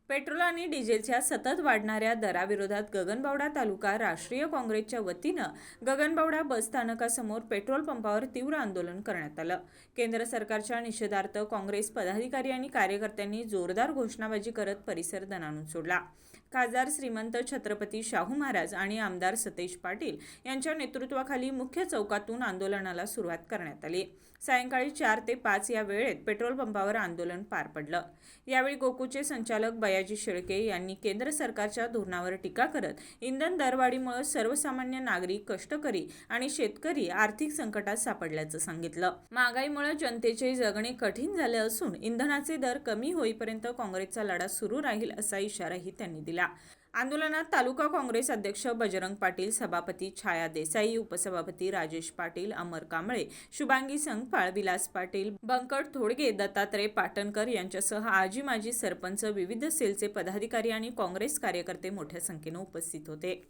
Petrol आणि डिझेलच्या सतत वाढणाऱ्या दराविरोधात गगनबावडा तालुका राष्ट्रीय काँग्रेसच्या वतीनं गगनबावडा बसस्थानकासमोर पेट्रोल पंपावर तीव्र आंदोलन करण्यात आलं. केंद्र सरकारच्या निषेधार्थ काँग्रेस पदाधिकारी आणि कार्यकर्त्यांनी जोरदार घोषणाबाजी करत परिसर दणाणून सोडला. खासदार श्रीमंत छत्रपती शाहू महाराज आणि आमदार सतेज पाटील यांच्या नेतृत्वाखाली मुख्य चौकातून आंदोलनाला सुरुवात करण्यात आली. सायंकाळी 4 ते 5 या वेळेत पेट्रोल पंपावर आंदोलन पार पडलं. यावेळी गोकुळचे संचालक बयाजी शेळके यांनी केंद्र सरकारच्या धोरणावर टीका करत इंधन दरवाढीमुळे सर्वसामान्य नागरिक, कष्टकरी आणि शेतकरी आर्थिक संकटात सापडल्याचं सांगितलं. महागाईमुळे जनतेचे जगणे कठीण झाले असून इंधनाचे दर कमी होईपर्यंत काँग्रेसचा लढा सुरू राहील असा इशाराही त्यांनी दिला. आंदोलनात तालुका काँग्रेस अध्यक्ष बजरंग पाटील, सभापती छाया देसाई, उपसभापती राजेश पाटील, अमर कांबळे, शुभांगी संगपाळ, विलास पाटील, बंकट थोडगे, दत्तात्रय पाटणकर यांच्यासह आजी माजी सरपंच, विविध सेलचे पदाधिकारी आणि काँग्रेस कार्यकर्ते मोठ्या संख्येने उपस्थित होते.